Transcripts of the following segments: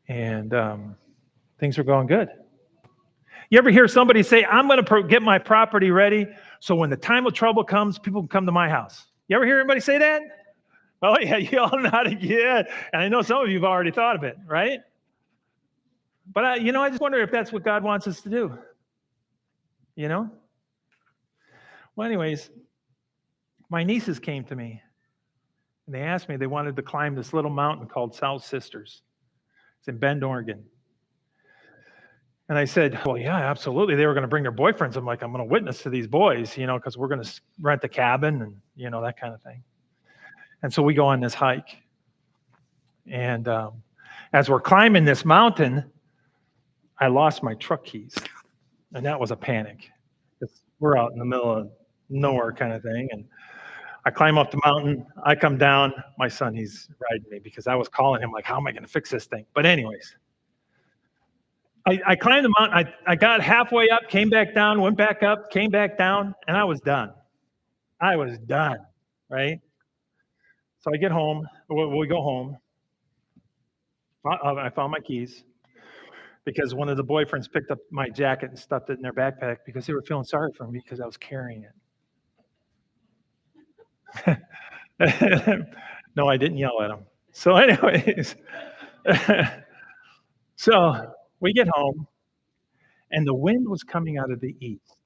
and things were going good. You ever hear somebody say, I'm going to get my property ready so when the time of trouble comes, people can come to my house? You ever hear anybody say that? Oh, yeah, you all nodded, yeah. And I know some of you have already thought of it, right? But, I just wonder if that's what God wants us to do, you know? Well, anyways, my nieces came to me, and they asked me, they wanted to climb this little mountain called South Sisters. It's in Bend, Oregon. And I said, well, yeah, absolutely. They were going to bring their boyfriends. I'm like, I'm going to witness to these boys, because we're going to rent a cabin and, that kind of thing. And so we go on this hike. And as we're climbing this mountain, I lost my truck keys. And that was a panic. We're out in the middle of nowhere kind of thing. And I climb up the mountain. I come down. My son, he's riding me because I was calling him like, how am I going to fix this thing? But anyways. I climbed the mountain. I got halfway up, came back down, went back up, came back down, and I was done. I was done, right? So I get home. We go home. I found my keys because one of the boyfriends picked up my jacket and stuffed it in their backpack because they were feeling sorry for me because I was carrying it. No, I didn't yell at them. So anyways, so we get home, and the wind was coming out of the east.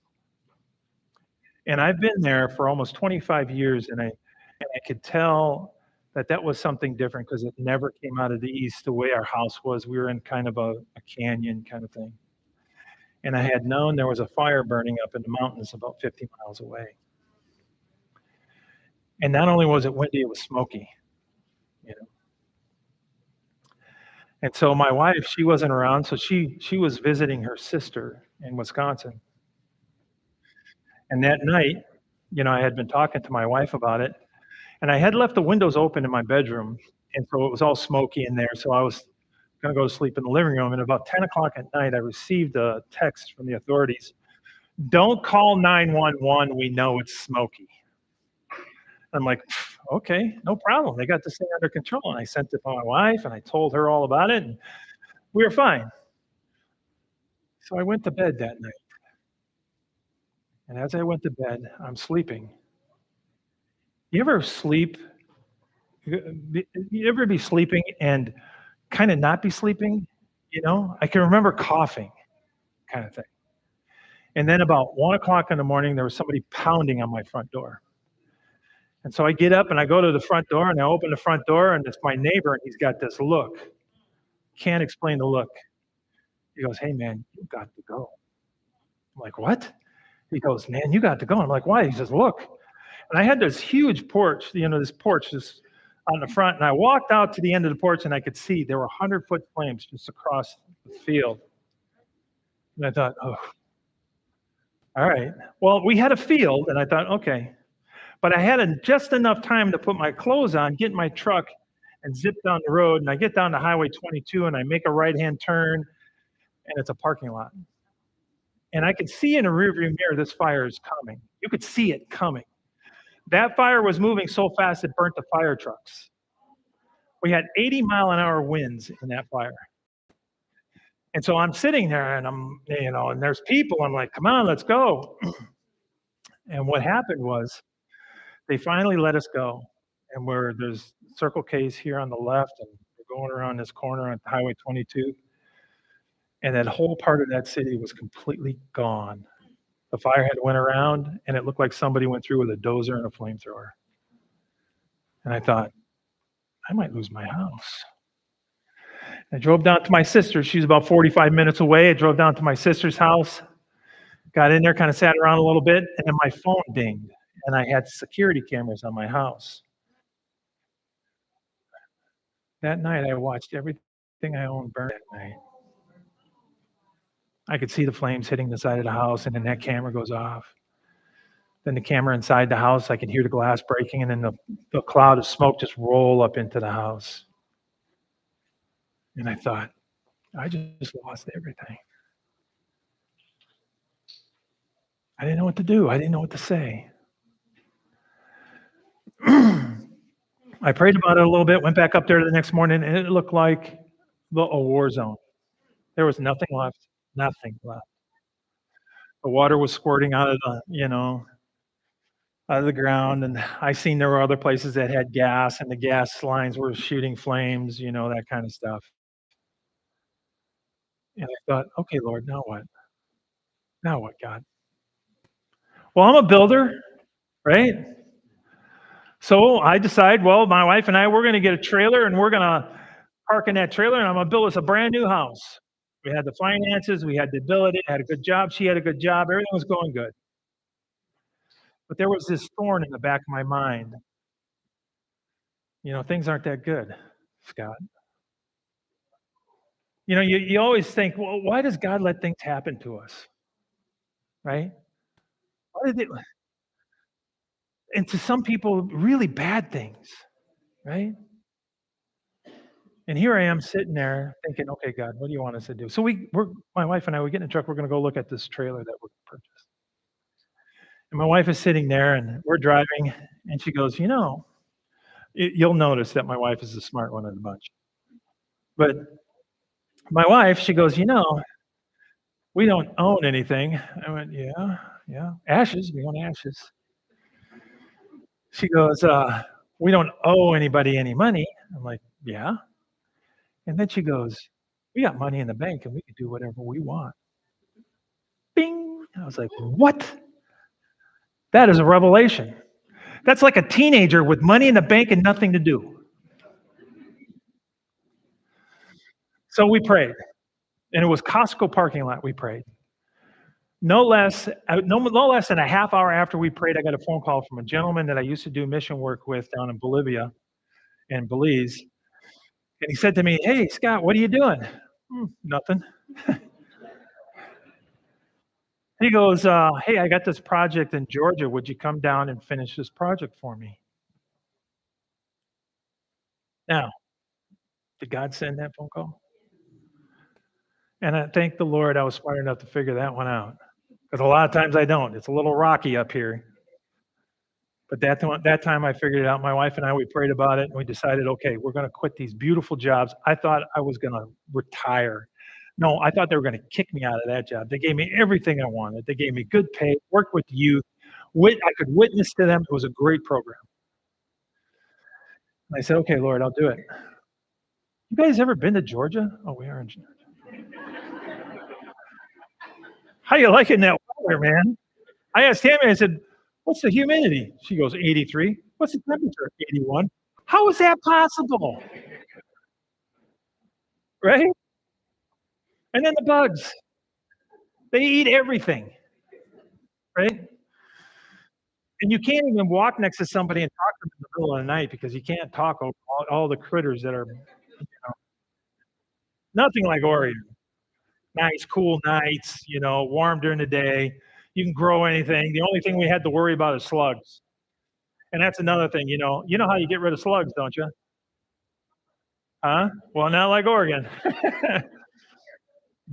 And I've been there for almost 25 years, and I could tell that was something different because it never came out of the east the way our house was. We were in kind of a canyon kind of thing. And I had known there was a fire burning up in the mountains about 50 miles away. And not only was it windy, it was smoky. And so my wife, she wasn't around, so she was visiting her sister in Wisconsin. And that night, I had been talking to my wife about it, and I had left the windows open in my bedroom, and so it was all smoky in there, so I was going to go to sleep in the living room, and about 10 o'clock at night, I received a text from the authorities. Don't call 911, we know it's smoky. I'm like, okay, no problem. They got this thing under control. And I sent it to my wife, and I told her all about it, and we were fine. So I went to bed that night. And as I went to bed, I'm sleeping. You ever sleep? You ever be sleeping and kind of not be sleeping? I can remember coughing kind of thing. And then about 1 o'clock in the morning, there was somebody pounding on my front door. And so I get up and I go to the front door and I open the front door and it's my neighbor and he's got this look. Can't explain the look. He goes, hey man, you got to go. I'm like, what? He goes, man, you got to go. I'm like, why? He says, look. And I had this huge porch, this porch just on the front. And I walked out to the end of the porch and I could see there were 100-foot flames just across the field. And I thought, oh, all right. Well, we had a field and I thought, okay. But I had just enough time to put my clothes on, get in my truck, and zip down the road. And I get down to Highway 22, and I make a right-hand turn, and it's a parking lot. And I could see in a rearview mirror this fire is coming. You could see it coming. That fire was moving so fast it burnt the fire trucks. We had 80-mile-an-hour winds in that fire. And so I'm sitting there, and and there's people. I'm like, come on, let's go. And what happened was, they finally let us go, and there's Circle K's here on the left, and we're going around this corner on Highway 22, and that whole part of that city was completely gone. The fire had went around, and it looked like somebody went through with a dozer and a flamethrower. And I thought, I might lose my house. I drove down to my sister's. She's about 45 minutes away. I drove down to my sister's house, got in there, kind of sat around a little bit, and then my phone dinged. And I had security cameras on my house. That night, I watched everything I owned burn that night. I could see the flames hitting the side of the house, and then that camera goes off. Then the camera inside the house, I could hear the glass breaking, and then the cloud of smoke just roll up into the house. And I thought, I just lost everything. I didn't know what to do. I didn't know what to say. I prayed about it a little bit, went back up there the next morning, and it looked like a war zone. There was nothing left, nothing left. The water was squirting out of the ground, and I seen there were other places that had gas, and the gas lines were shooting flames, that kind of stuff. And I thought, "Okay, Lord, now what? Now what, God?" Well, I'm a builder, right? So I decide, well, my wife and I, we're gonna get a trailer, and we're gonna park in that trailer, and I'm gonna build us a brand new house. We had the finances, we had the ability, I had a good job, she had a good job, everything was going good. But there was this thorn in the back of my mind. Things aren't that good, Scott. You always think, well, why does God let things happen to us, right? Why did it, and to some people, really bad things, right? And here I am sitting there thinking, okay, God, what do you want us to do? So my wife and I, we get in the truck, we're going to go look at this trailer that we're going to purchase. And my wife is sitting there, and we're driving, and she goes, you'll notice that my wife is the smart one of the bunch. But my wife, she goes, we don't own anything. I went, yeah, yeah, ashes. We own ashes. She goes, we don't owe anybody any money. I'm like, yeah. And then she goes, we got money in the bank and we can do whatever we want. Bing. I was like, what? That is a revelation. That's like a teenager with money in the bank and nothing to do. So we prayed, and it was Costco parking lot. We prayed. No less than a half hour after we prayed, I got a phone call from a gentleman that I used to do mission work with down in Bolivia and Belize. And he said to me, "Hey, Scott, what are you doing?" Nothing. He goes, "Hey, I got this project in Georgia. Would you come down and finish this project for me?" Now, did God send that phone call? And I thank the Lord I was smart enough to figure that one out, because a lot of times I don't. It's a little rocky up here. But that time I figured it out. My wife and I, we prayed about it, and we decided, okay, we're going to quit these beautiful jobs. I thought I was going to retire. No, I thought they were going to kick me out of that job. They gave me everything I wanted. They gave me good pay, worked with youth. I could witness to them. It was a great program. And I said, okay, Lord, I'll do it. You guys ever been to Georgia? Oh, we are in Georgia. How you liking that weather, man? I asked Tammy, I said, what's the humidity? She goes, 83. What's the temperature? 81. How is that possible? Right? And then the bugs, they eat everything, right? And you can't even walk next to somebody and talk to them in the middle of the night because you can't talk over all the critters that are nothing like Oregon. Nice, cool nights, warm during the day. You can grow anything. The only thing we had to worry about is slugs. And that's another thing, You know how you get rid of slugs, don't you? Huh? Well, not like Oregon.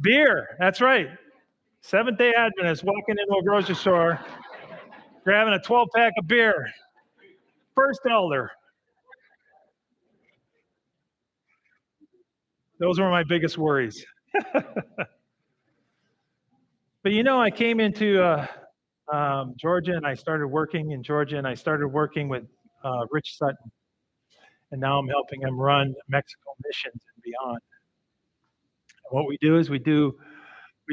Beer, that's right. Seventh-day Adventists walking into a grocery store, grabbing a 12-pack of beer. First elder. Those were my biggest worries. But I came into Georgia, and I started working in Georgia, and I started working with Rich Sutton, and now I'm helping him run Mexico missions and beyond. And what we do is we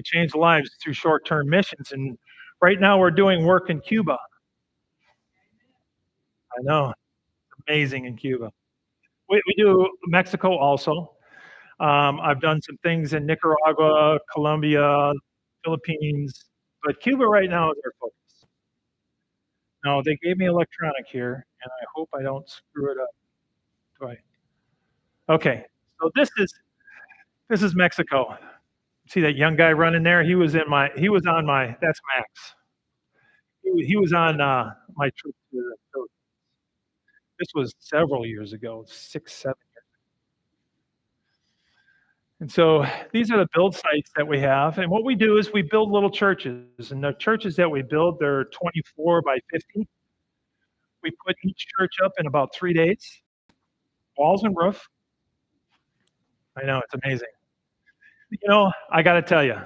change lives through short-term missions, and right now we're doing work in Cuba. I know, amazing in Cuba. We do Mexico also. I've done some things in Nicaragua, Colombia, Philippines, but Cuba right now is our focus. Now, they gave me electronic here, and I hope I don't screw it up. Do I? Okay, so this is Mexico. See that young guy running there? He was on my, that's Max. He was on my trip to the Philippines. This was several years ago, 6, 7 years. And so these are the build sites that we have. And what we do is we build little churches. And the churches that we build, they're 24 by 50. We put each church up in about 3 days, walls and roof. I know, it's amazing. I gotta tell you,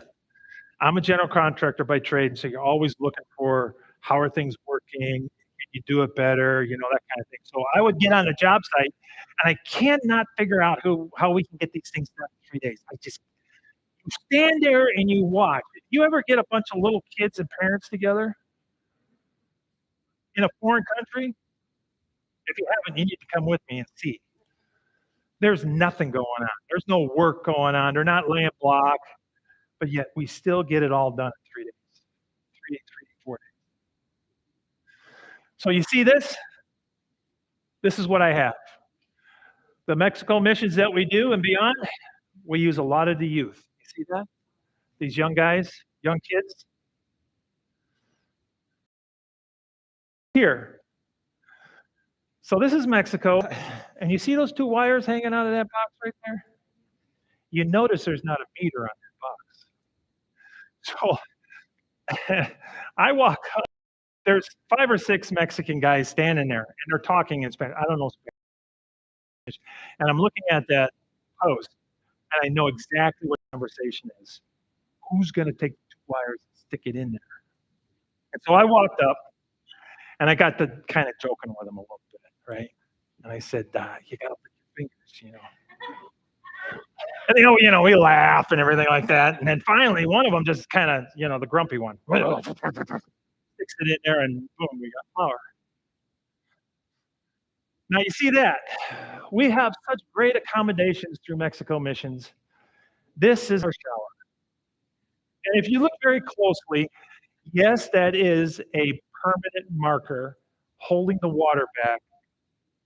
I'm a general contractor by trade, so you're always looking for how are things working, can you do it better, that kind of thing. So I would get on a job site, and I cannot figure out how we can get these things done in 3 days. You stand there and you watch. If you ever get a bunch of little kids and parents together in a foreign country, if you haven't, you need to come with me and see. There's nothing going on. There's no work going on. They're not laying block, but yet we still get it all done in 3 days, 4 days. So you see this? This is what I have. The Mexico missions that we do and beyond, we use a lot of the youth. You see that? These young guys, young kids here. So this is Mexico, and you see those 2 wires hanging out of that box right there? You notice there's not a meter on that box. So I walk up, there's 5 or 6 Mexican guys standing there, and they're talking in Spanish. I don't know Spanish. And I'm looking at that post, and I know exactly what the conversation is. Who's gonna take the 2 wires and stick it in there? And so I walked up, and I got to kinda joking with him a little bit, right? And I said, "You gotta lick your fingers." And we laugh and everything like that. And then finally, one of them just kinda, the grumpy one, sticks it in there, and boom, we got power. Now you see that? We have such great accommodations through Mexico missions. This is our shower. And if you look very closely, yes, that is a permanent marker holding the water back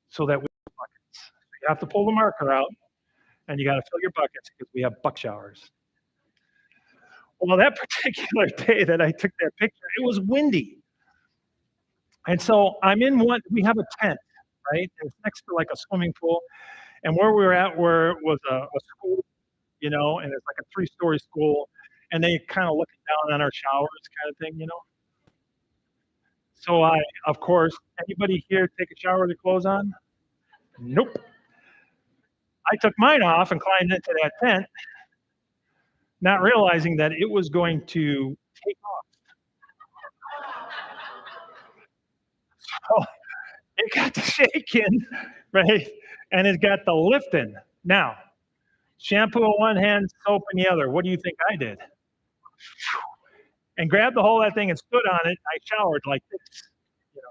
so that we have buckets. You have to pull the marker out, and you gotta fill your buckets because we have buck showers. Well, that particular day that I took that picture, it was windy. And so I'm in one we have a tent, right? It's next to, like, a swimming pool, and where we were at was a school, and it's like a 3-story school, and they kinda looking down on our showers kinda thing. So of course, anybody here take a shower with their clothes on? Nope. I took mine off and climbed into that tent, not realizing that it was going to take off. So it got the shaking, right? And it got the lifting. Now, shampoo in one hand, soap in the other. What do you think I did? And grabbed the whole of that thing and stood on it. I showered like this. You know.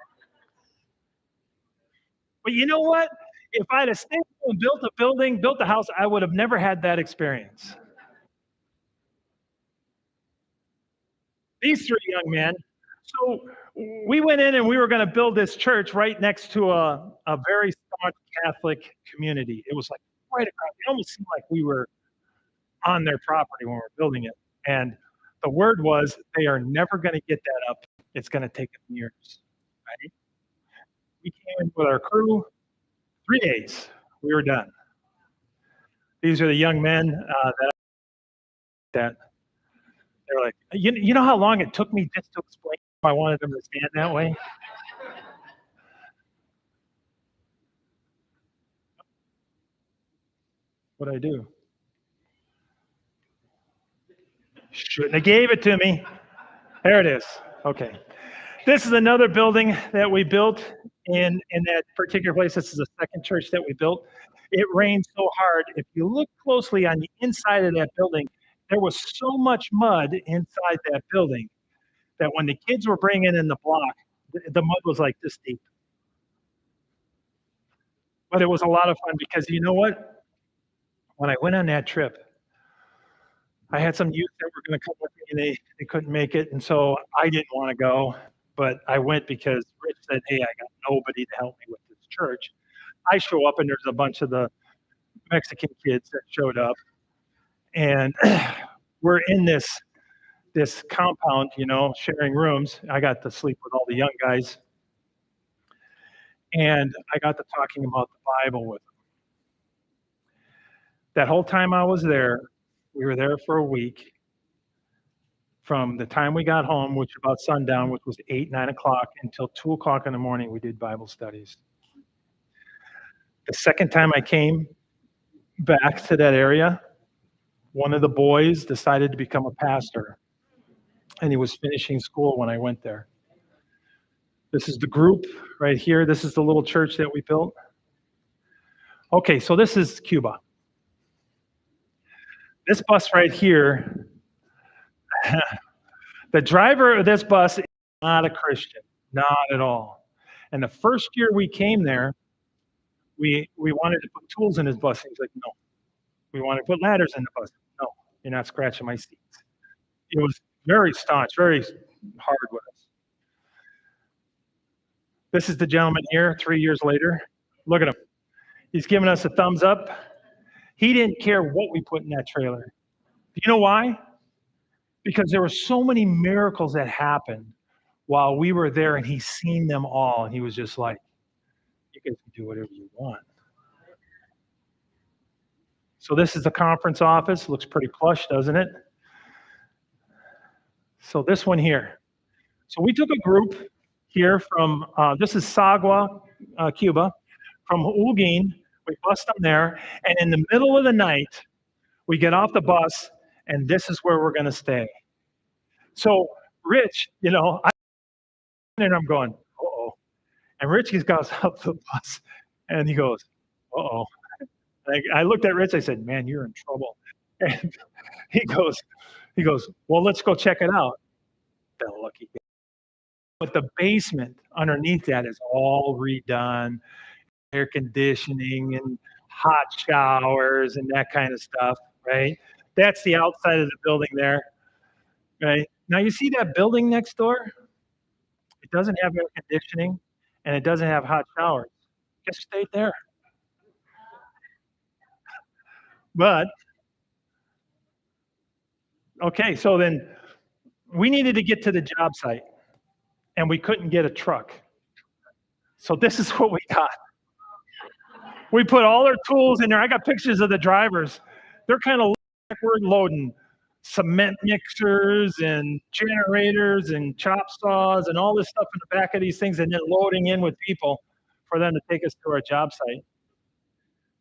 But you know what? If I'd have stayed and built a building, built a house, I would have never had that experience. These 3 young men. So we went in and we were going to build this church right next to a very staunch Catholic community. It was like right across. It almost seemed like we were on their property when we were building it. And the word was they are never going to get that up. It's going to take them years. Right? We came in with our crew. 3 days, we were done. These are the young men that they were like, you know how long it took me just to explain if I wanted them to stand that way? What'd I do? Shouldn't have gave it to me. There it is. Okay. This is another building that we built in that particular place. This is the second church that we built. It rained so hard. If you look closely on the inside of that building, there was so much mud inside that building that when the kids were bringing in the block, the mud was like this deep. But it was a lot of fun because you know what? When I went on that trip, I had some youth that were going to come with me, and they couldn't make it, and so I didn't want to go, but I went because Rich said, "Hey, I got nobody to help me with this church." I show up, and there's a bunch of the Mexican kids that showed up, and we're in this compound, sharing rooms. I got to sleep with all the young guys, and I got to talking about the Bible with them. That whole time I was there, we were there for a week. From the time we got home, which was about sundown, which was 8, 9 o'clock, until 2 o'clock in the morning, we did Bible studies. The second time I came, back to that area. One of the boys decided to become a pastor, and he was finishing school when I went there. This is the group right here. This is the little church that we built. Okay, so this is Cuba. This bus right here, the driver of this bus is not a Christian, not at all. And the first year we came there, we wanted to put tools in his bus. He's like, no. We want to put ladders in the bus. No, you're not scratching my seats. He was very staunch, very hard with us. This is the gentleman here 3 years later. Look at him. He's giving us a thumbs up. He didn't care what we put in that trailer. Do you know why? Because there were so many miracles that happened while we were there, and he's seen them all. And he was just like, you guys can do whatever you want. So this is the conference office. Looks pretty plush, doesn't it? So this one here. So we took a group here from, this is Sagua, Cuba, from Holguin. We bust them there. And in the middle of the night, we get off the bus, and this is where we're going to stay. So Rich, and I'm going, uh-oh. And Rich goes up the bus, and he goes, uh-oh. I looked at Rich. I said, man, you're in trouble. And he goes, well, let's go check it out. That lucky guy. But the basement underneath that is all redone, air conditioning and hot showers and that kind of stuff, right? That's the outside of the building there, right? Now you see that building next door? It doesn't have air conditioning and it doesn't have hot showers. Guess who stayed there? But, okay, so then we needed to get to the job site, and we couldn't get a truck. So this is what we got. We put all our tools in there. I got pictures of the drivers. They're kind of backward loading cement mixers and generators and chop saws and all this stuff in the back of these things, and then loading in with people for them to take us to our job site.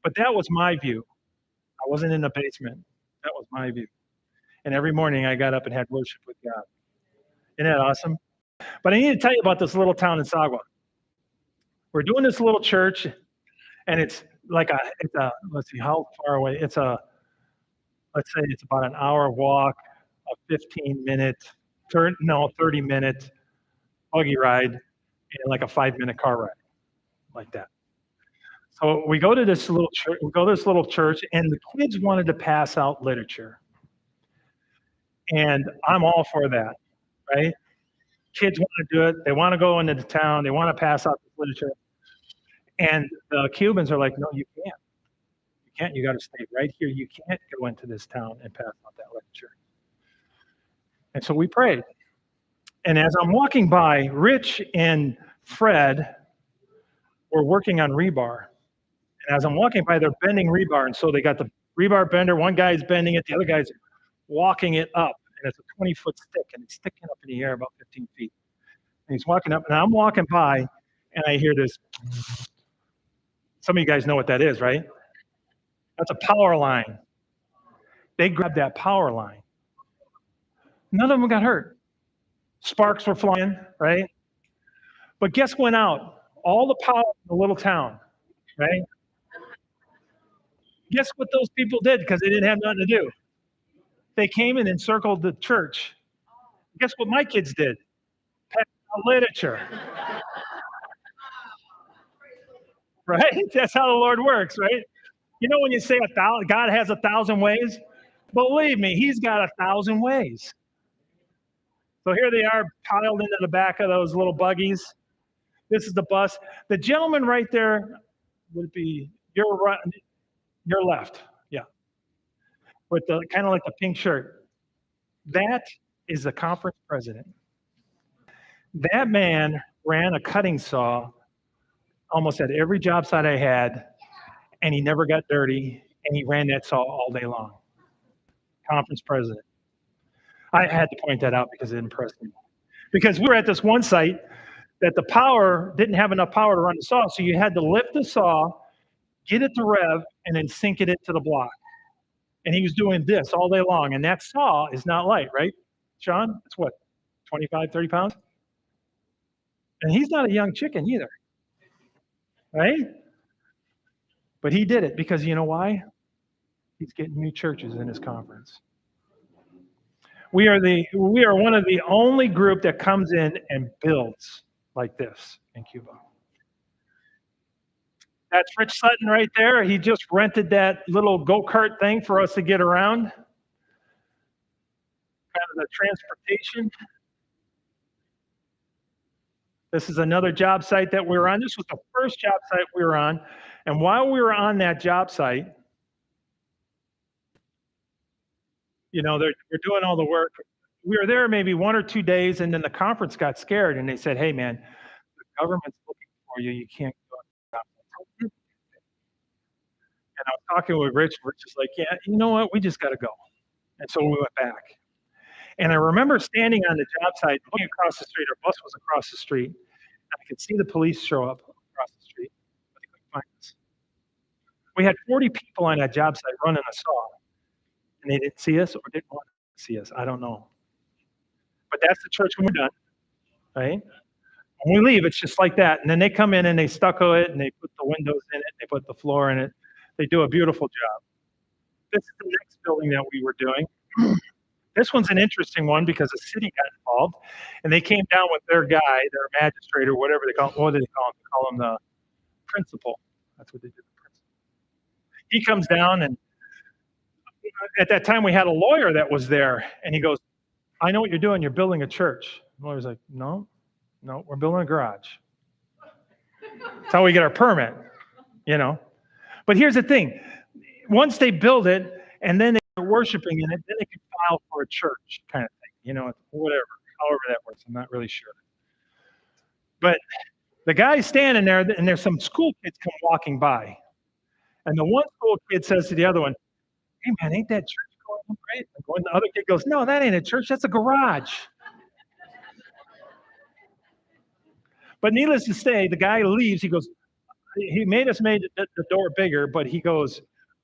But that was my view. I wasn't in the basement. That was my view. And every morning I got up and had worship with God. Isn't that awesome? But I need to tell you about this little town in Sagua. We're doing this little church, and it's like let's see, how far away? Let's say it's about an hour walk, a 15-minute, 30-minute buggy ride, and like a 5-minute car ride, like that. So we go to this little church, and the kids wanted to pass out literature. And I'm all for that, right? Kids want to do it. They want to go into the town. They want to pass out this literature. And the Cubans are like, no, you can't. You can't. You got to stay right here. You can't go into this town and pass out that literature. And so we prayed. And as I'm walking by, Rich and Fred were working on rebar. And as I'm walking by, they're bending rebar. And so they got the rebar bender. One guy's bending it. The other guy's walking it up. And it's a 20-foot stick. And it's sticking up in the air about 15 feet. And he's walking up. And I'm walking by, and I hear this. Some of you guys know what that is, right? That's a power line. They grabbed that power line. None of them got hurt. Sparks were flying, right? But guess what went out? All the power in the little town, right? Guess what those people did, because they didn't have nothing to do? They came and encircled the church. Guess what my kids did? Passed out literature. Right? That's how the Lord works, right? You know when you say God has 1,000 ways? Believe me, he's got 1,000 ways. So here they are piled into the back of those little buggies. This is the bus. The gentleman right there would be your right, your left, yeah, with the kind of like the pink shirt. That is the conference president. That man ran a cutting saw almost at every job site I had, and he never got dirty, and he ran that saw all day long. Conference president. I had to point that out because it impressed me. Because we were at this one site that the power didn't have enough power to run the saw, so you had to lift the saw get it to rev, and then sink it into the block. And he was doing this all day long. And that saw is not light, right, Sean? It's what, 25, 30 pounds? And he's not a young chicken either, right? But he did it because you know why? He's getting new churches in his conference. We are one of the only group that comes in and builds like this in Cuba. That's Rich Sutton right there. He just rented that little go-kart thing for us to get around. Kind of the transportation. This is another job site that we were on. This was the first job site we were on. And while we were on that job site, we're doing all the work. We were there maybe 1 or 2 days, and then the conference got scared, and they said, "Hey, man, the government's looking for you. You can't go." And I was talking with Rich. Rich is like, "Yeah, you know what? We just got to go." And so we went back. And I remember standing on the job site, looking across the street. Our bus was across the street. And I could see the police show up across the street, but they couldn't find us. We had 40 people on that job site running a saw, and they didn't see us or didn't want to see us. I don't know. But that's the church when we're done, right? When we leave, it's just like that. And then they come in and they stucco it, and they put the windows in it, they put the floor in it. They do a beautiful job. This is the next building that we were doing. This one's an interesting one because the city got involved, and they came down with their guy, their magistrate, or whatever they call him. What do they call him? They call him the principal. That's what they did. The principal. He comes down, and at that time we had a lawyer that was there, and he goes, "I know what you're doing. You're building a church." The lawyer's like, "No, we're building a garage. That's how we get our permit, But here's the thing: once they build it, and then they're worshiping in it, then they can file for a church kind of thing, whatever, however that works. I'm not really sure. But the guy's standing there, and there's some school kids come walking by. And the one school kid says to the other one, "Hey, man, ain't that church going on right?" And when the other kid goes, "No, that ain't a church. That's a garage." But needless to say, the guy leaves. He goes, he made the door bigger, but he goes,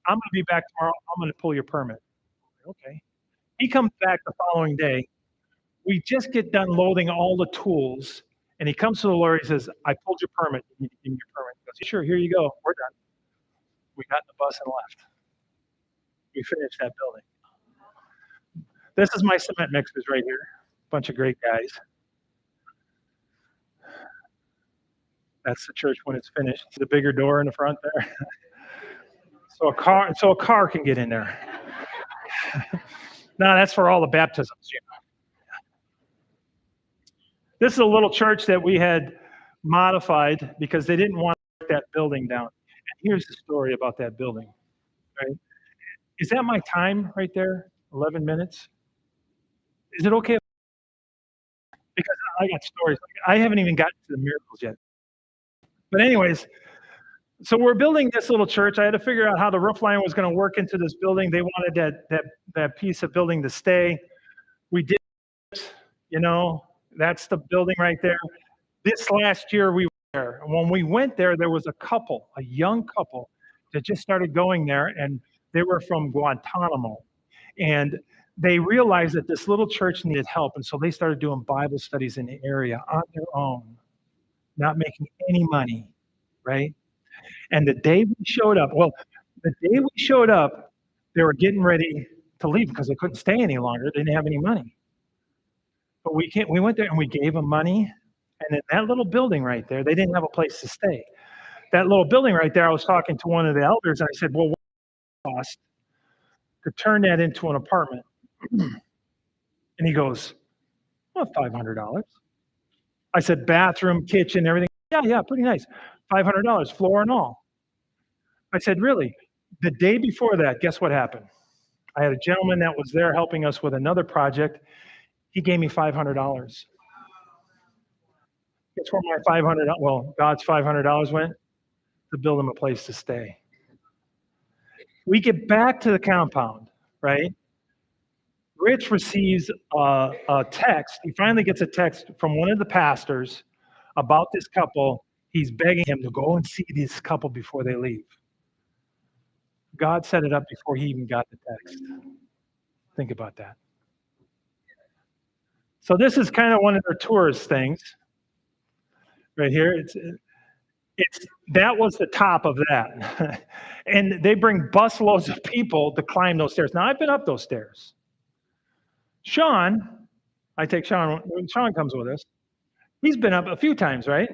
"I'm going to be back tomorrow. I'm going to pull your permit." Okay. He comes back the following day. We just get done loading all the tools, and he comes to the lawyer. He says, "I pulled your permit. You need to give me your permit." He goes, "Sure, here you go. We're done." We got in the bus and left. We finished that building. This is my cement mixers right here. Bunch of great guys. That's the church when it's finished. The bigger door in the front there. So a car can get in there. No, that's for all the baptisms. This is a little church that we had modified because they didn't want that building down. And here's the story about that building. Right? Is that my time right there? 11 minutes? Is it okay? Because I got stories. I haven't even gotten to the miracles yet. But anyways, so we're building this little church. I had to figure out how the roof line was going to work into this building. They wanted that piece of building to stay. We did, that's the building right there. This last year we were there. And when we went there, there was a young couple that just started going there, and they were from Guantanamo. And they realized that this little church needed help, and so they started doing Bible studies in the area on their own, not making any money, right? And the day we showed up, they were getting ready to leave because they couldn't stay any longer. They didn't have any money. But we went there and we gave them money. And in that little building right there, they didn't have a place to stay. That little building right there, I was talking to one of the elders, and I said, "Well, what does it cost to turn that into an apartment?" And he goes, "Well, $500. I said, "Bathroom, kitchen, everything?" Yeah, pretty nice. $500, floor and all. I said, "Really?" The day before that, guess what happened? I had a gentleman that was there helping us with another project. He gave me $500. Guess where my God's $500 went? To build him a place to stay. We get back to the compound, right? Rich receives a text. He finally gets a text from one of the pastors about this couple. He's begging him to go and see this couple before they leave. God set it up before he even got the text. Think about that. So this is kind of one of their tourist things right here. It's that was the top of that. And they bring busloads of people to climb those stairs. Now I've been up those stairs. Sean, I take Sean when Sean comes with us. He's been up a few times, right?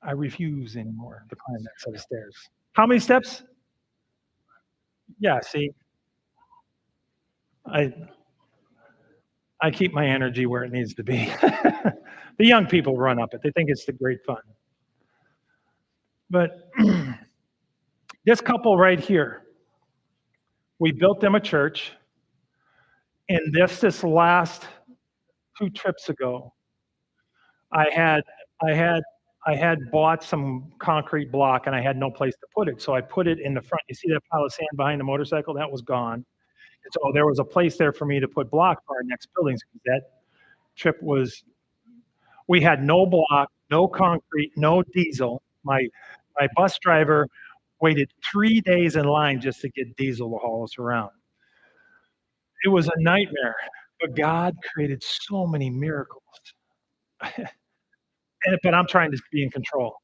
I refuse anymore to climb that set of stairs. How many steps? Yeah, see, I I keep my energy where it needs to be. The young people run up it. They think it's the great fun. But this couple right here, we built them a church, and this last 2 trips ago, I had I had I had bought some concrete block, and I had no place to put it, so I put it in the front. You see that pile of sand behind the motorcycle? That was gone, and so there was a place there for me to put block for our next buildings, because that trip was we had no block, no concrete, no diesel. My bus driver waited 3 days in line just to get diesel to haul us around. It was a nightmare, but God created so many miracles. But I'm trying to be in control.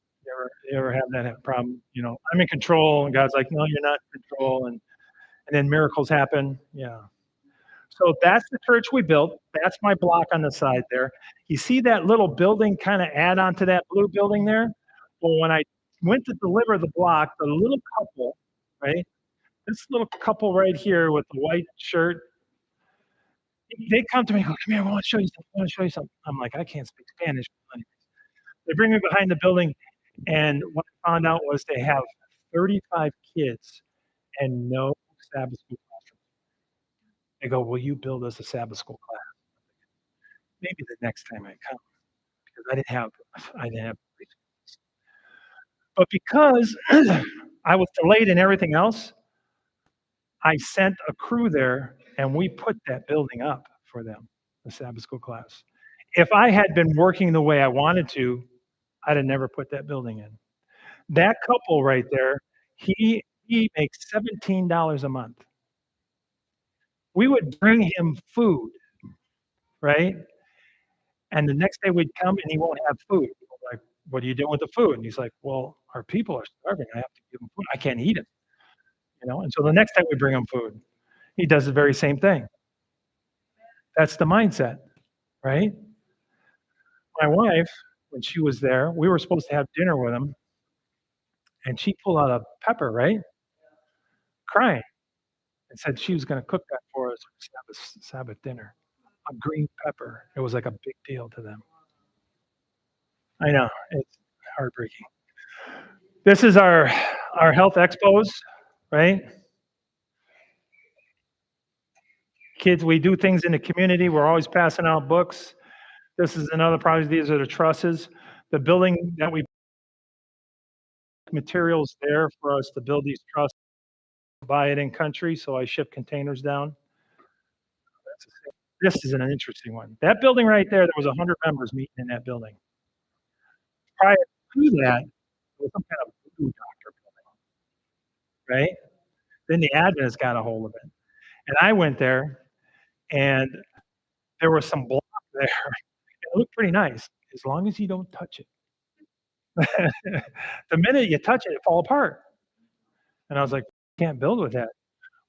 You ever have that problem? I'm in control, and God's like, "No, you're not in control," and then miracles happen. Yeah. So that's the church we built. That's my block on the side there. You see that little building kinda add on to that blue building there? Well, when I went to deliver the block, the little couple, right? This little couple right here with the white shirt, they come to me and go, "Come here, I wanna show you something, I wanna show you something." I'm like, "I can't speak Spanish." They bring me behind the building, and what I found out was they have 35 kids and no Sabbath school classroom. They go, "Will you build us a Sabbath school class?" Maybe the next time I come, because I didn't have resources. But because I was delayed in everything else, I sent a crew there, and we put that building up for them, the Sabbath school class. If I had been working the way I wanted to, I'd have never put that building in. That couple right there, he makes $17 a month. We would bring him food, right? And the next day we'd come and he won't have food. We're like, "What are you doing with the food?" And he's like, "Well, our people are starving. I have to give them food. I can't eat it." And so the next time we bring him food, he does the very same thing. That's the mindset, right? My wife, when she was there, we were supposed to have dinner with him, and she pulled out a pepper, right? Crying, and said she was gonna cook that for us for Sabbath dinner. A green pepper. It was like a big deal to them. I know, it's heartbreaking. This is our health expos, right? Kids, we do things in the community. We're always passing out books. This is another project. These are the trusses. The building that we materials there for us to build these trusses, buy it in country, so I ship containers down. This is an interesting one. That building right there was 100 members meeting in that building. Prior to that, it was some kind of voodoo doctor building, right? Then the Adventists got a hold of it. And I went there, and there was some block there. It looked pretty nice, as long as you don't touch it. The minute you touch it, it fall apart. And I was like, "Can't build with that."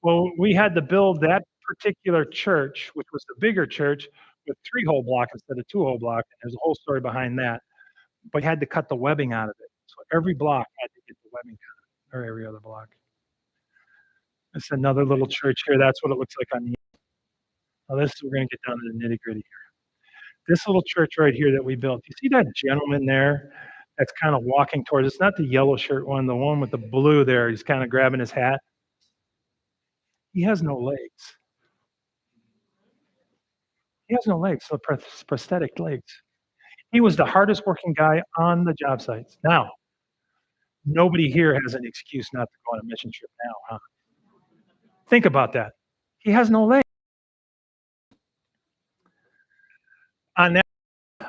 Well, we had to build that particular church, which was the bigger church, with 3-hole block instead of 2-hole block, and there's a whole story behind that. But you had to cut the webbing out of it. So every block had to get the webbing out, or every other block. It's another little church here. That's what it looks like on the now this we're gonna get down to the nitty-gritty here. This little church right here that we built, you see that gentleman there that's kinda walking towards us? Not the yellow shirt one, the one with the blue there, he's kinda grabbing his hat. He has no legs. He has no legs, so prosthetic legs. He was the hardest working guy on the job sites. Now, nobody here has an excuse not to go on a mission trip now, huh? Think about that. He has no legs. On that,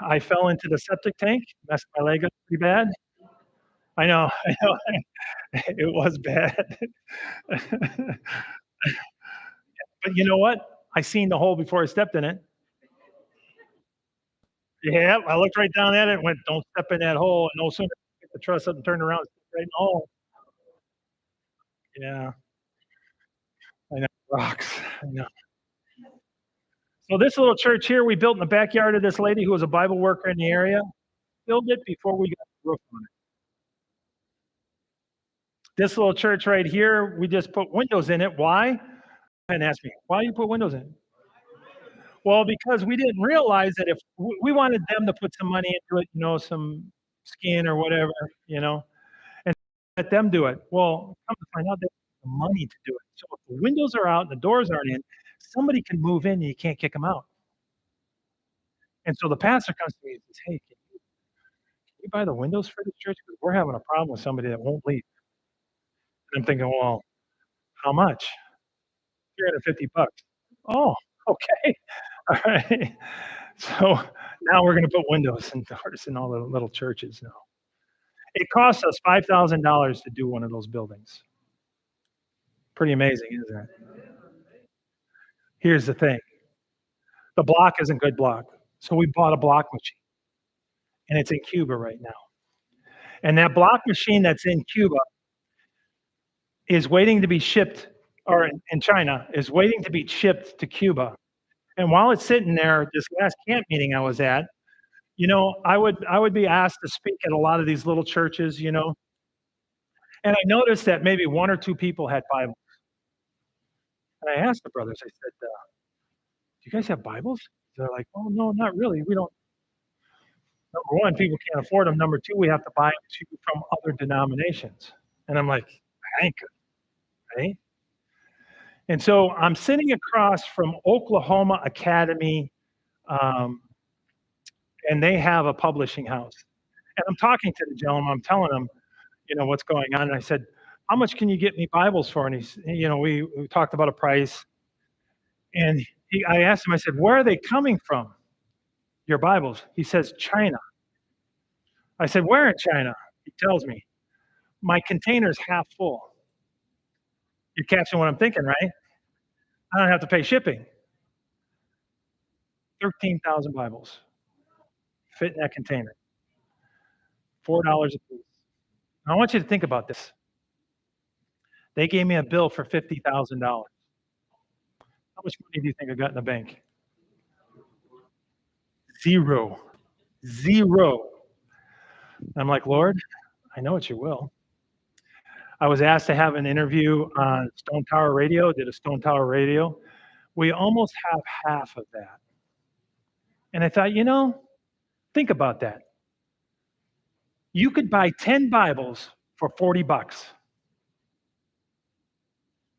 I fell into the septic tank, messed my leg up pretty bad. I know, I know. It was bad. But you know what? I seen the hole before I stepped in it. Yeah, I looked right down at it and went, "Don't step in that hole." And no sooner did I get the truss up and turned around, stepped right in the hole. Yeah, I know. Rocks. I know. So this little church here, we built in the backyard of this lady who was a Bible worker in the area. Built it before we got the roof on it. This little church right here, we just put windows in it. Why? And ask me, why you put windows in? Well, because we didn't realize that if we wanted them to put some money into it, some skin or whatever, you know, and let them do it. Well, come to find out they have the money to do it. So if the windows are out and the doors aren't in, somebody can move in and you can't kick them out. And so the pastor comes to me and says, "Hey, can you buy the windows for this church? Because we're having a problem with somebody that won't leave." And I'm thinking, well, how much? 350 bucks. Oh, okay. All right. So now we're going to put windows and doors in all the little churches now. It costs us $5,000 to do one of those buildings. Pretty amazing, isn't it? Here's the thing. The block isn't good block. So we bought a block machine and it's in Cuba right now. And that block machine that's in Cuba is waiting to be shipped, or in China, is waiting to be shipped to Cuba. And while it's sitting there, this last camp meeting I was at, I would be asked to speak at a lot of these little churches, and I noticed that maybe one or two people had Bibles. And I asked the brothers, I said, "Do you guys have Bibles?" They're like, "Oh, no, not really. We don't." Number one, people can't afford them. Number two, we have to buy them from other denominations. And I'm like, I ain't good, right? And so I'm sitting across from Oklahoma Academy, um, and they have a publishing house. And I'm talking to the gentleman. I'm telling him, what's going on. And I said, "How much can you get me Bibles for?" And we talked about a price. And I asked him, I said, "Where are they coming from, your Bibles?" He says, "China." I said, "Where in China?" He tells me, "My container's half full." You're catching what I'm thinking, right? I don't have to pay shipping. 13,000 Bibles fit in that container, $4 a piece. Now, I want you to think about this. They gave me a bill for $50,000. How much money do you think I got in the bank? Zero. Zero. I'm like, "Lord, I know what you will." I was asked to have an interview on Stone Tower Radio, did a Stone Tower Radio. We almost have half of that. And I thought, think about that. You could buy 10 Bibles for 40 bucks.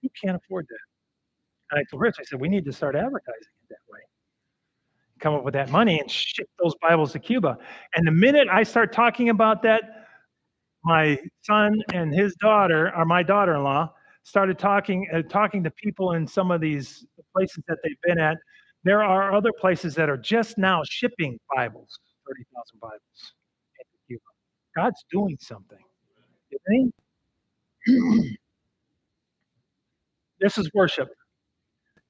You can't afford that. And I told Rich, I said, we need to start advertising it that way. Come up with that money and ship those Bibles to Cuba. And the minute I start talking about that, my son and his daughter, or my daughter-in-law, started talking to people in some of these places that they've been at. There are other places that are just now shipping Bibles, 30,000 Bibles into Cuba. God's doing something, isn't he? This is worship.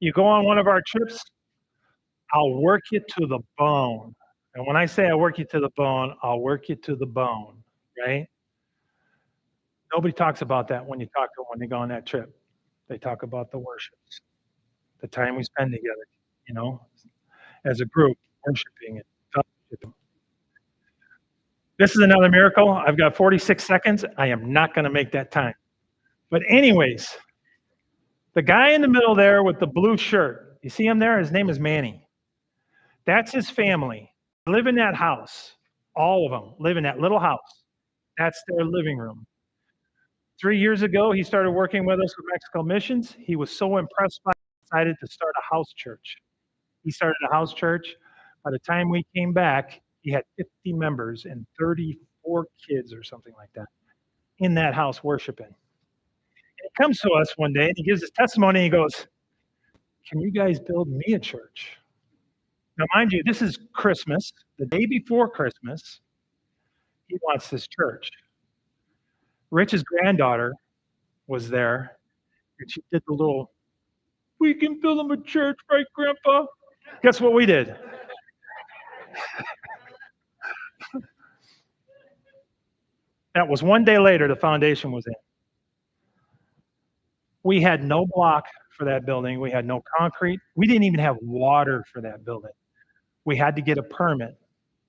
You go on one of our trips, I'll work you to the bone. And when I say I work you to the bone, I'll work you to the bone, right? Nobody talks about that when you talk to them when they go on that trip. They talk about the worships, the time we spend together, you know, as a group, worshiping and fellowshipping. This is another miracle. I've got 46 seconds. I am not going to make that time. But anyways, the guy in the middle there with the blue shirt, you see him there? His name is Manny. That's his family. They live in that house. All of them live in that little house. That's their living room. 3 years ago, he started working with us with Mexico Missions. He was so impressed by it, he decided to start a house church. He started a house church. By the time we came back, he had 50 members and 34 kids or something like that in that house worshiping. And he comes to us one day and he gives his testimony. And he goes, "Can you guys build me a church?" Now, mind you, this is Christmas, the day before Christmas. He wants this church. Rich's granddaughter was there, and she did the little, "We can build him a church, right, Grandpa?" Guess what we did? That was one day later, the foundation was in. We had no block for that building. We had no concrete. We didn't even have water for that building. We had to get a permit.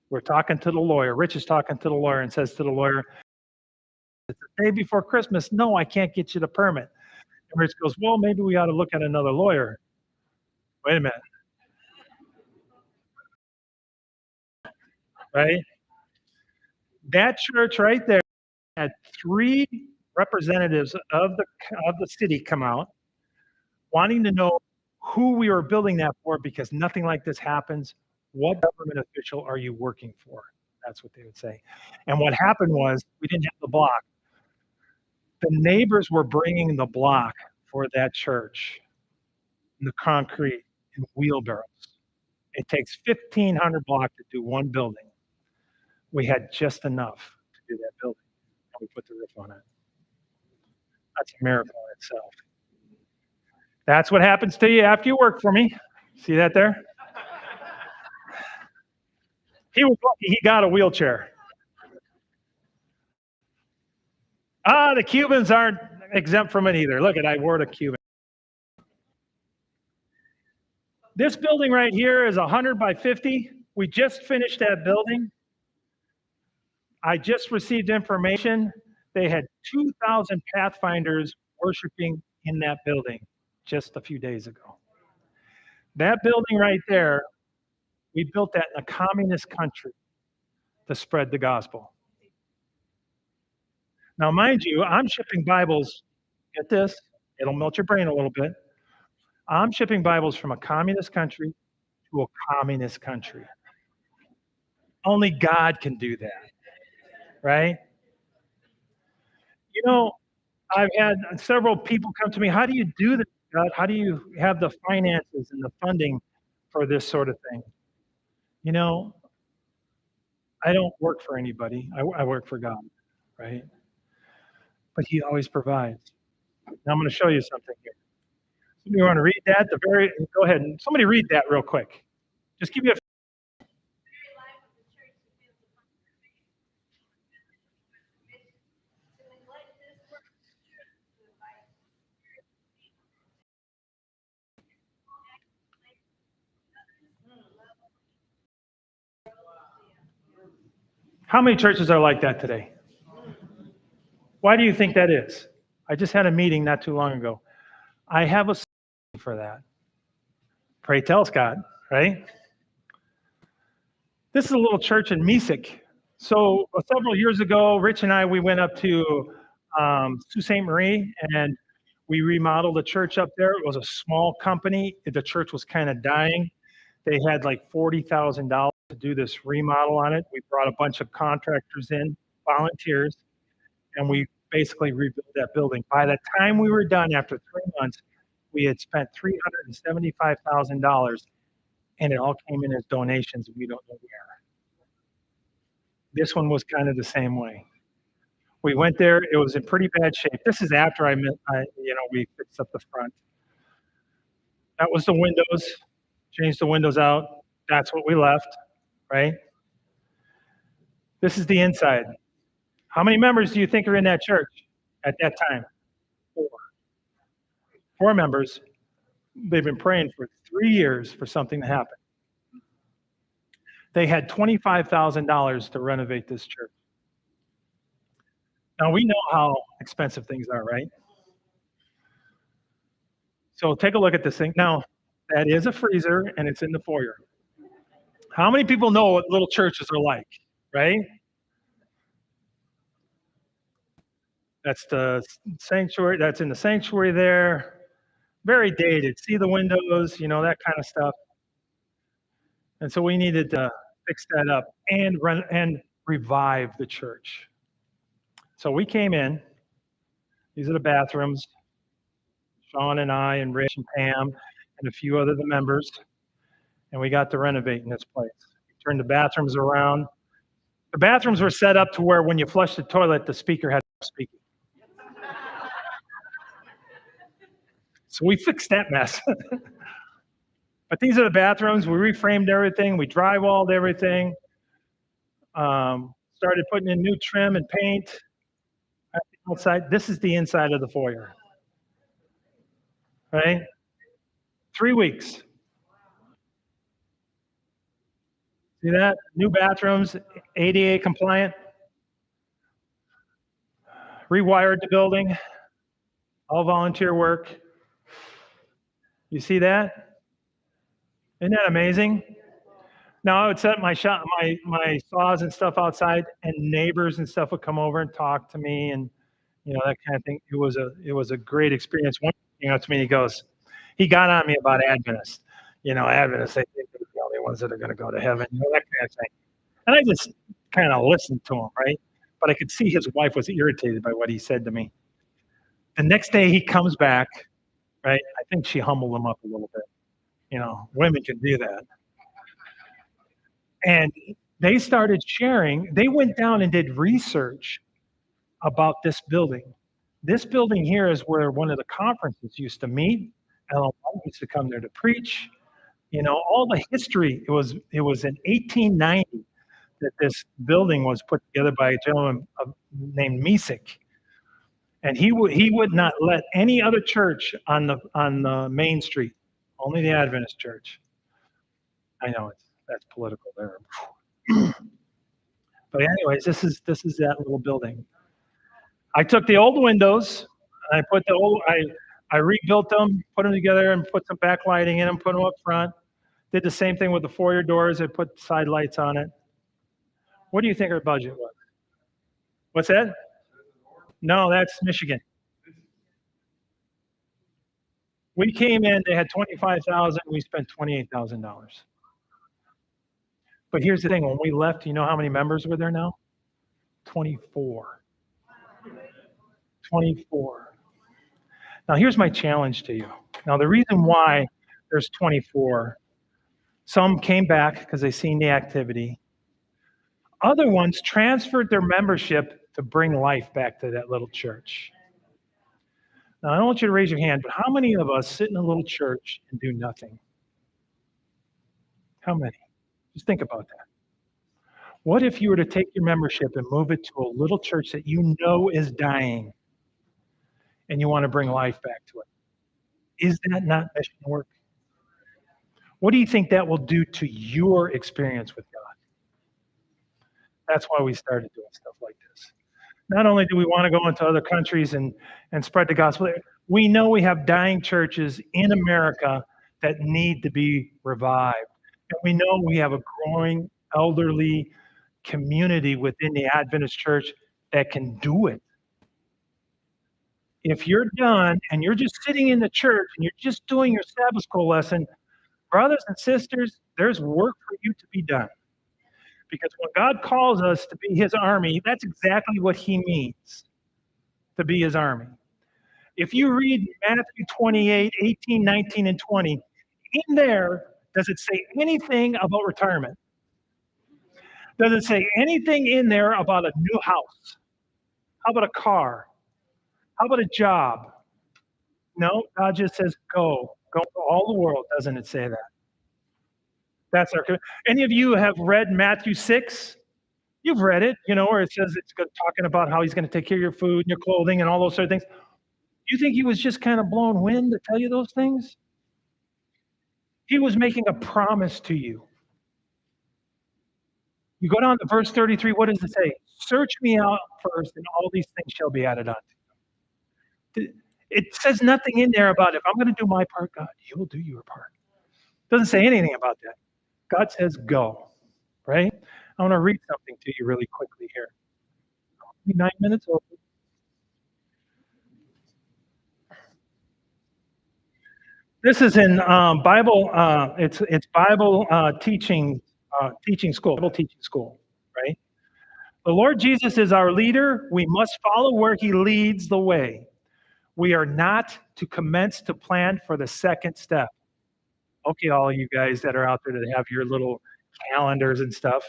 We're talking to the lawyer. Rich is talking to the lawyer and says to the lawyer, "It's the day before Christmas. No, I can't get you the permit." And Rich goes, "Well, maybe we ought to look at another lawyer." Wait a minute, right? That church right there had 3 representatives of the city come out wanting to know who we were building that for because nothing like this happens. What government official are you working for? That's what they would say. And what happened was we didn't have the block. The neighbors were bringing the block for that church, the concrete in wheelbarrows. It takes 1,500 block to do one building. We had just enough to do that building, and we put the roof on it. That's a miracle in itself. That's what happens to you after you work for me. See that there? He was lucky he got a wheelchair. The Cubans aren't exempt from it either. Look at, I wore the Cuban. This building right here is 100 by 50. We just finished that building. I just received information. They had 2,000 Pathfinders worshiping in that building just a few days ago. That building right there, we built that in a communist country to spread the gospel. Now, mind you, I'm shipping Bibles. Get this, it'll melt your brain a little bit. I'm shipping Bibles from a communist country to a communist country. Only God can do that, right? You know, I've had several people come to me, "How do you do this, God? How do you have the finances and the funding for this sort of thing?" You know, I don't work for anybody. I work for God, right? But He always provides. Now I'm going to show you something here. You want to read that? Go ahead and somebody read that real quick. Just give me a. How many churches are like that today? Why do you think that is? I just had a meeting not too long ago. I have a solution for that. Pray tell, Scott, right? This is a little church in Mesik. So several years ago, Rich and I, we went up to Sault Ste. Marie and we remodeled a church up there. It was a small company. The church was kind of dying. They had like $40,000 to do this remodel on it. We brought a bunch of contractors in, volunteers, and we basically rebuilt that building. By the time we were done after 3 months, we had spent $375,000, and it all came in as donations, and we don't know where. This one was kind of the same way. We went there. It was in pretty bad shape. This is after we fixed up the front. That was the windows. Changed the windows out. That's what we left, right? This is the inside. How many members do you think are in that church at that time? 4. 4 members. They've been praying for 3 years for something to happen. They had $25,000 to renovate this church. Now, we know how expensive things are, right? So take a look at this thing. Now, that is a freezer, and it's in the foyer. How many people know what little churches are like, right? That's the sanctuary. That's in the sanctuary there. Very dated. See the windows, that kind of stuff. And so we needed to fix that up and revive the church. So we came in. These are the bathrooms. Sean and I and Rich and Pam and a few other the members. And we got to renovate in this place. We turned the bathrooms around. The bathrooms were set up to where when you flush the toilet, the speaker had to speak. So we fixed that mess. But these are the bathrooms. We reframed everything. We drywalled everything. Started putting in new trim and paint outside. This is the inside of the foyer, right? 3 weeks. See that? New bathrooms, ADA compliant, rewired the building, all volunteer work. You see that? Isn't that amazing? Now I would set my saws and stuff outside, and neighbors and stuff would come over and talk to me, and that kind of thing. It was a great experience. One came up to me, he got on me about Adventists. Adventists, they think they're the only ones that are going to go to heaven, that kind of thing. And I just kind of listened to him, right? But I could see his wife was irritated by what he said to me. The next day he comes back, right? I think she humbled him up a little bit. Women can do that. And they started sharing. They went down and did research about this building. This building here is where one of the conferences used to meet. Ellen White used to come there to preach. All the history. It was in 1890 that this building was put together by a gentleman named Misek. And he would not let any other church on the main street, only the Adventist church. I know that's political there. But anyways, this is that little building. I took the old windows and I rebuilt them, put them together, and put some backlighting in them, put them up front. Did the same thing with the foyer doors. I put side lights on it. What do you think our budget was? What's that? No, that's Michigan. We came in, they had $25,000, we spent $28,000. But here's the thing, when we left, you know how many members were there now? 24. 24. Now here's my challenge to you. Now the reason why there's 24, some came back because they seen the activity. Other ones transferred their membership to bring life back to that little church. Now, I don't want you to raise your hand, but how many of us sit in a little church and do nothing? How many? Just think about that. What if you were to take your membership and move it to a little church that you know is dying and you want to bring life back to it? Is that not mission work? What do you think that will do to your experience with God? That's why we started doing stuff like this. Not only do we want to go into other countries and spread the gospel, we know we have dying churches in America that need to be revived. And we know we have a growing elderly community within the Adventist church that can do it. If you're done and you're just sitting in the church and you're just doing your Sabbath school lesson, brothers and sisters, there's work for you to be done. Because when God calls us to be his army, that's exactly what he means, to be his army. If you read Matthew 28, 18, 19, and 20, in there, does it say anything about retirement? Does it say anything in there about a new house? How about a car? How about a job? No, God just says, go to all the world. Doesn't it say that? That's our. Any of you have read Matthew 6? You've read it, where it says it's talking about how he's going to take care of your food and your clothing and all those sort of things. Do you think he was just kind of blowing wind to tell you those things? He was making a promise to you. You go down to verse 33, what does it say? Search me out first, and all these things shall be added unto you. It says nothing in there about if I'm going to do my part, God, you will do your part. It doesn't say anything about that. God says go, right? I want to read something to you really quickly here. 9 minutes over. This is in Bible. It's Bible teaching school. Bible teaching school, right? The Lord Jesus is our leader. We must follow where he leads the way. We are not to commence to plan for the second step. Okay, all you guys that are out there that have your little calendars and stuff,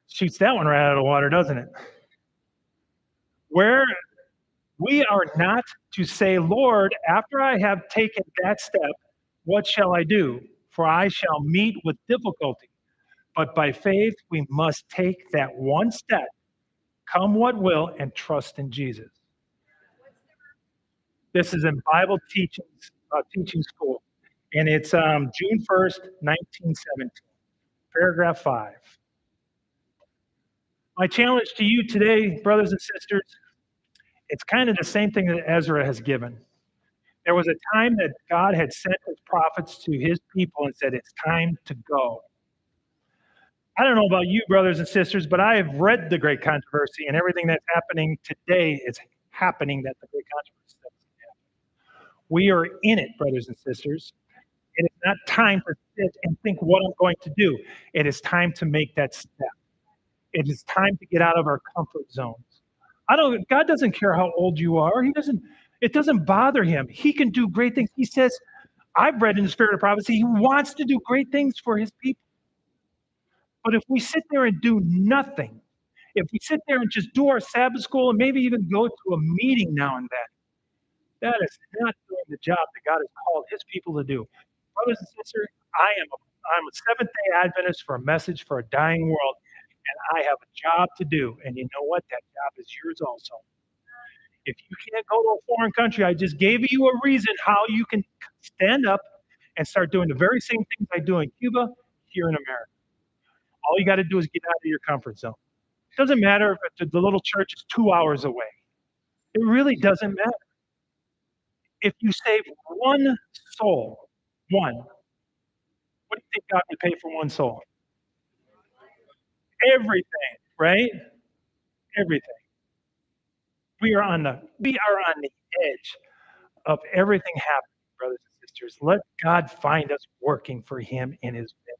shoots that one right out of the water, doesn't it? Where We are not to say, Lord, after I have taken that step, what shall I do? For I shall meet with difficulty. But by faith, we must take that one step, come what will, and trust in Jesus. This is in Bible teaching school, and it's June 1st, 1917, paragraph 5. My challenge to you today, brothers and sisters, it's kind of the same thing that Ezra has given. There was a time that God had sent his prophets to his people and said, it's time to go. I don't know about you, brothers and sisters, but I have read the Great Controversy, and everything that's happening today is happening that the Great Controversy doesn't happen. We are in it, brothers and sisters. It is not time to sit and think what I'm going to do. It is time to make that step. It is time to get out of our comfort zones. God doesn't care how old you are. It doesn't bother him. He can do great things. He says, I've read in the spirit of prophecy, he wants to do great things for his people. But if we sit there and do nothing, if we sit there and just do our Sabbath school and maybe even go to a meeting now and then, that is not doing the job that God has called his people to do. Brothers and sisters, I'm a Seventh-day Adventist for a message for a dying world, and I have a job to do. And you know what? That job is yours also. If you can't go to a foreign country, I just gave you a reason how you can stand up and start doing the very same things I do in Cuba here in America. All you got to do is get out of your comfort zone. It doesn't matter if the little church is 2 hours away. It really doesn't matter. If you save one soul, one, what do you think God would pay for one soul? Everything, right? Everything. We are on the edge of everything happening, brothers and sisters. Let God find us working for him in his vineyard.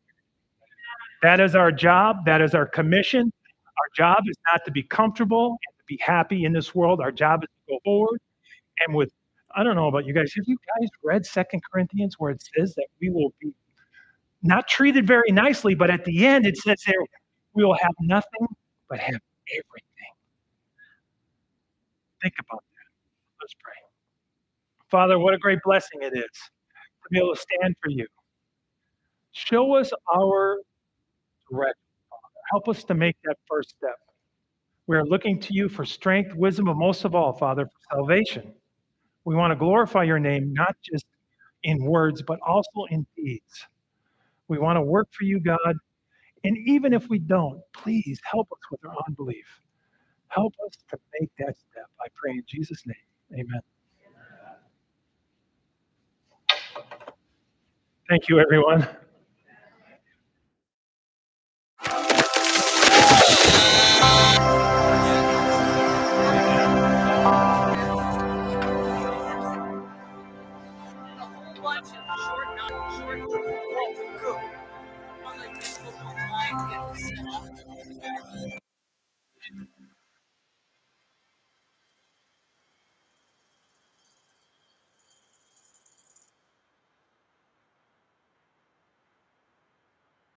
That is our job. That is our commission. Our job is not to be comfortable and to be happy in this world. Our job is to go forward. And with, I don't know about you guys, have you guys read Second Corinthians where it says that we will be not treated very nicely, but at the end it says there, we will have nothing but have everything. Think about that. Let's pray. Father, what a great blessing it is to be able to stand for you. Show us our direction, Father. Help us to make that first step. We are looking to you for strength, wisdom, but most of all, Father, for salvation. We want to glorify your name, not just in words, but also in deeds. We want to work for you, God. And even if we don't, please help us with our unbelief. Help us to make that step. I pray in Jesus' name. Amen. Thank you, everyone.